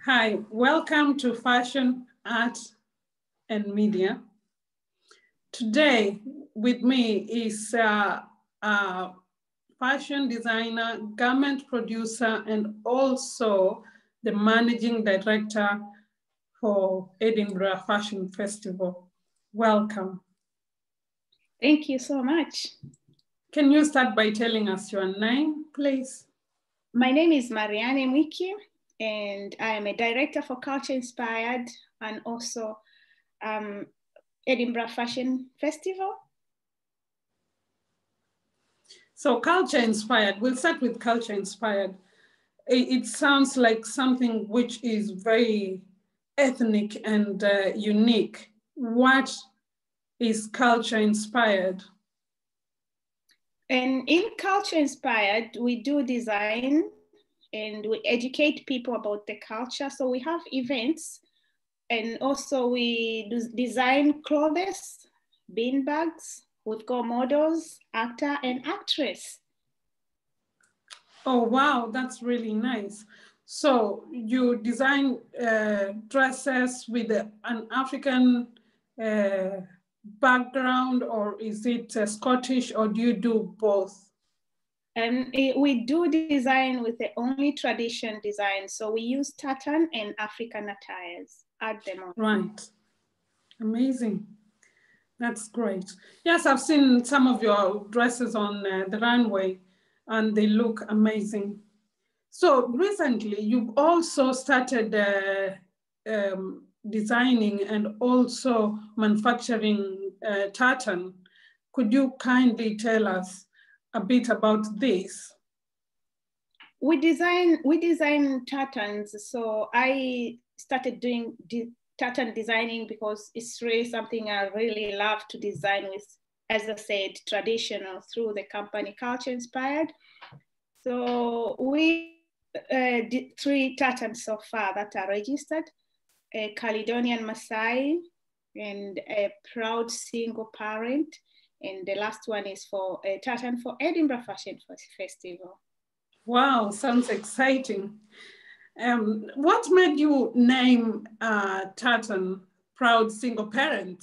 Hi, welcome to Fashion, Art, and Media. Today with me is a fashion designer, garment producer, and also the managing director for Edinburgh Fashion Festival. Welcome. Thank you so much. Can you start by telling us your name, please? My name is Marianne Mwiki, and I am a director for Culture Inspired and also Edinburgh Fashion Festival. So Culture Inspired, we'll start with Culture Inspired. It sounds like something which is very ethnic and unique. What is Culture Inspired? And in Culture Inspired, we do design and we educate people about the culture. So we have events, and also we do design clothes, bean bags. We've got models, actor and actress. Oh, wow, that's really nice. So you design dresses with an African background, or is it Scottish, or do you do both? We do design with the only tradition design. So we use tartan and African attires at the moment. Right. Amazing. That's great. Yes, I've seen some of your dresses on the runway and they look amazing. So recently you've also started designing and also manufacturing tartan. Could you kindly tell us a bit about this? We design tartans. So I started doing tartan designing because it's really something I really love to design with, as I said, traditional through the company Culture Inspired. So we did 3 tartans so far that are registered, a Caledonian Maasai and a proud single parent. And the last one is for a tartan for Edinburgh Fashion Festival. Wow, sounds exciting. What made you name tartan Proud Single Parent?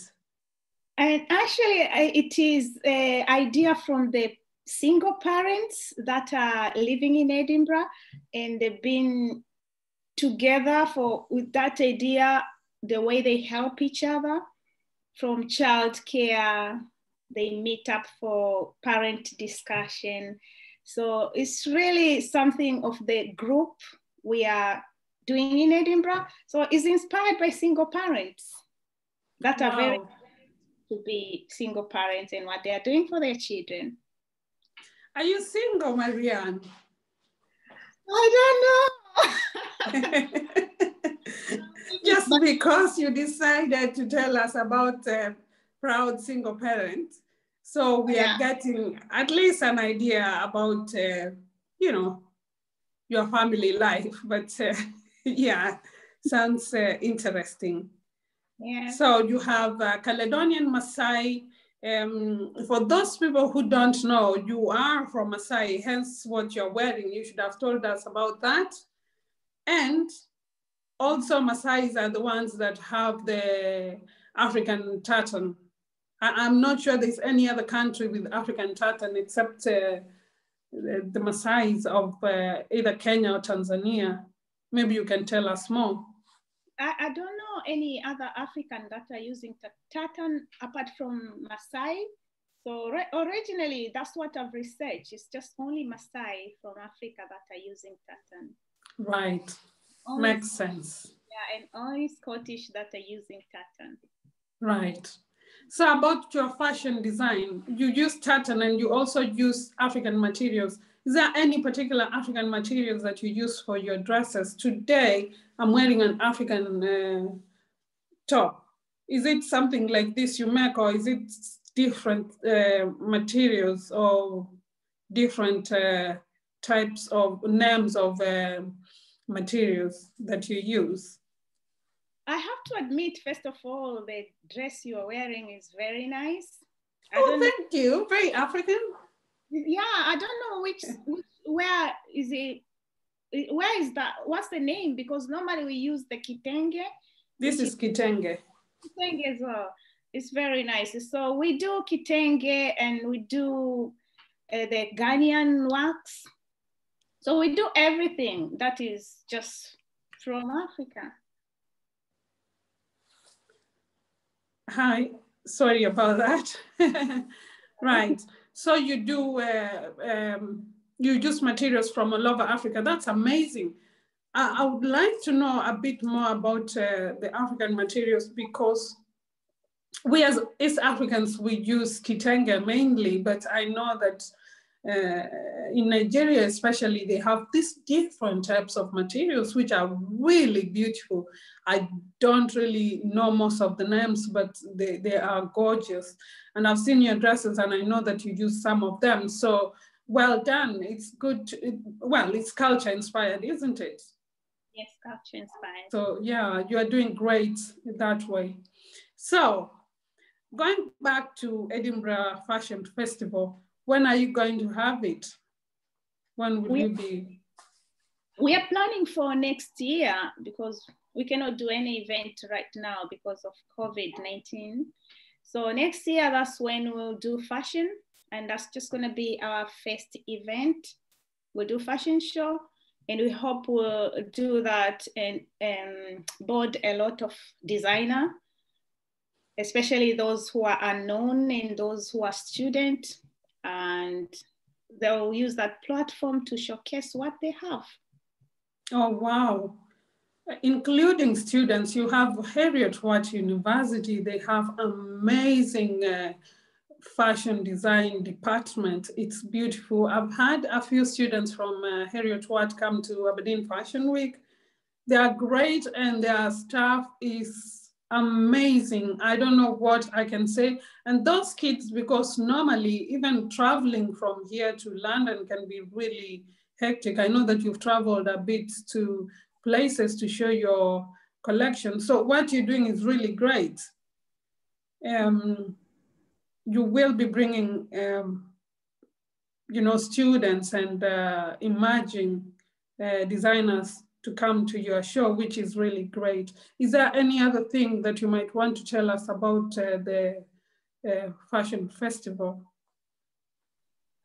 And actually, it is an idea from the single parents that are living in Edinburgh, and they've been together with that idea, the way they help each other from childcare, they meet up for parent discussion. So it's really something of the group we are doing in Edinburgh. So it's inspired by single parents that are very to be single parents and what they are doing for their children. Are you single, Marianne? I don't know. Just because you decided to tell us about Proud Single Parent. So we are getting at least an idea about, your family life. But yeah, sounds interesting. Yeah. So you have Caledonian Maasai. For those people who don't know, you are from Maasai, hence what you're wearing. You should have told us about that. And also Maasais are the ones that have the African tartan. I'm not sure there's any other country with African tartan except the Maasais of either Kenya or Tanzania. Maybe you can tell us more. I don't know any other African that are using tartan apart from Maasai. So originally, that's what I've researched. It's just only Maasai from Africa that are using tartan. Right, makes sense. Yeah, and only Scottish that are using tartan. Right. So about your fashion design, you use tartan and you also use African materials. Is there any particular African materials that you use for your dresses? Today, I'm wearing an African top. Is it something like this you make, or is it different materials or different types of names of materials that you use? I have to admit, first of all, the dress you are wearing is very nice. Thank you. Very African. Yeah, I don't know where is it where is that? What's the name? Because normally we use the kitenge. This is kitenge. Kitenge as well. It's very nice. So we do kitenge and we do the Ghanaian wax. So we do everything that is just from Africa. Hi, sorry about that. Right. So you do, you use materials from all over Africa. That's amazing. I would like to know a bit more about the African materials, because we as East Africans, we use kitenge mainly, but I know that in Nigeria especially, they have these different types of materials which are really beautiful. I don't really know most of the names, but they are gorgeous. And I've seen your dresses and I know that you use some of them. So well done. It's good. Well, it's culture inspired, isn't it? Yes, culture inspired. So yeah, you are doing great that way. So going back to Edinburgh Fashion Festival, when are you going to have it? When will you be? We are planning for next year because we cannot do any event right now because of COVID-19. So next year, that's when we'll do fashion, and that's just gonna be our first event. We'll do fashion show, and we hope we'll do that and board a lot of designer, especially those who are unknown and those who are students, and they'll use that platform to showcase what they have. Oh, wow. Including students, you have Heriot-Watt University. They have amazing fashion design department. It's beautiful. I've had a few students from Heriot-Watt come to Aberdeen Fashion Week. They are great and their staff is amazing. I don't know what I can say. And those kids, because normally even traveling from here to London can be really hectic. I know that you've traveled a bit to places to show your collection. So what you're doing is really great. You will be bringing, you know, students and emerging designers to come to your show, which is really great. Is there any other thing that you might want to tell us about the fashion festival?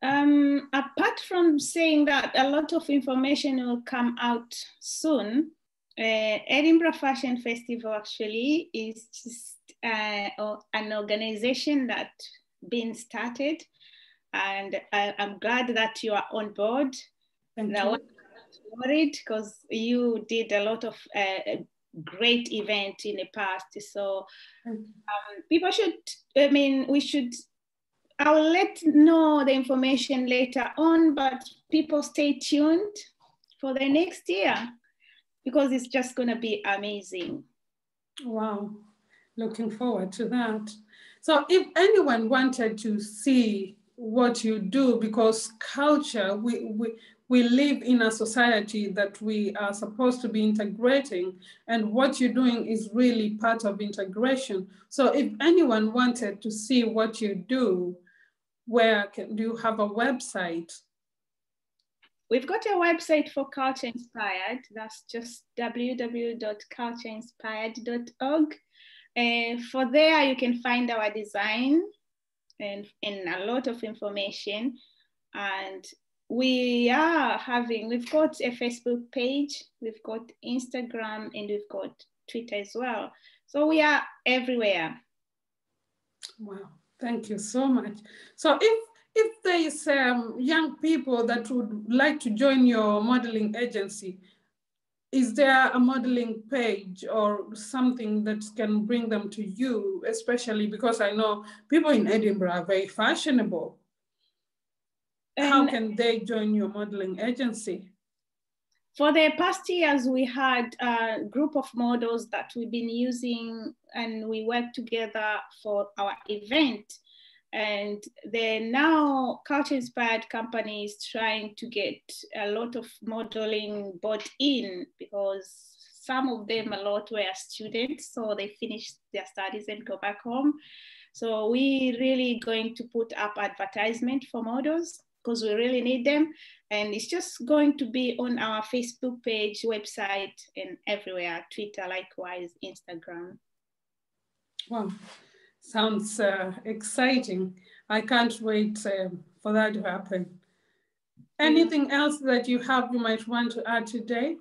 Apart from saying that a lot of information will come out soon, Edinburgh Fashion Festival actually is just an organization that's been started, and I'm glad that you are on board. Thank you. Worried because you did a lot of great event in the past. So people should, we should, I'll let know the information later on, but people stay tuned for the next year because it's just going to be amazing. Wow, looking forward to that. So if anyone wanted to see what you do, because culture, we live in a society that we are supposed to be integrating, and what you're doing is really part of integration. So if anyone wanted to see what you do, do you have a website? We've got a website for Culture Inspired. That's just www.cultureinspired.org. For there, you can find our design and a lot of information. And we've got a Facebook page, we've got Instagram, and we've got Twitter as well. So we are everywhere. Wow, thank you so much. So if there is young people that would like to join your modeling agency, is there a modeling page or something that can bring them to you, especially because I know people in Edinburgh are very fashionable? How can they join your modeling agency? For the past years, we had a group of models that we've been using, and we work together for our event. And then now Culture Inspired company is trying to get a lot of modeling brought in because some of them, a lot were students, so they finish their studies and go back home. So we really going to put up advertisement for models. because we really need them. And it's just going to be on our Facebook page, website, and everywhere, Twitter, likewise, Instagram. Wow, sounds exciting. I can't wait for that to happen. Anything else that you might want to add today?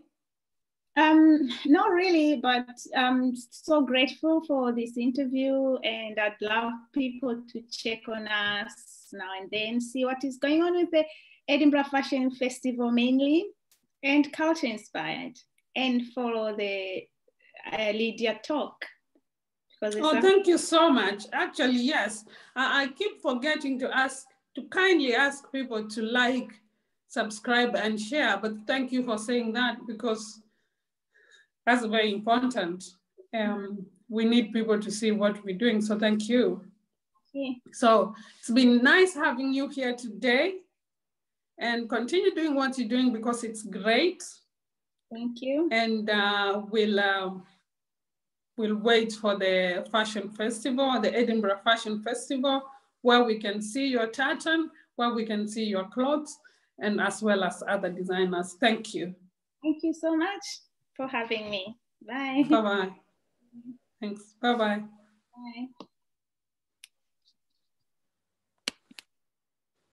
Not really, but I'm so grateful for this interview, and I'd love people to check on us now and then, see what is going on with the Edinburgh Fashion Festival mainly, and culture inspired, and follow the Lydia talk. Thank you so much. Actually, yes, I keep forgetting to kindly ask people to like, subscribe, and share, but thank you for saying that, because that's very important. We need people to see what we're doing, so thank you. Okay. So it's been nice having you here today, and continue doing what you're doing because it's great. Thank you. And we'll wait for the fashion festival, the Edinburgh Fashion Festival, where we can see your tartan, where we can see your clothes, and as well as other designers. Thank you. Thank you so much for having me. Bye. Bye-bye. Thanks. Bye-bye. Bye.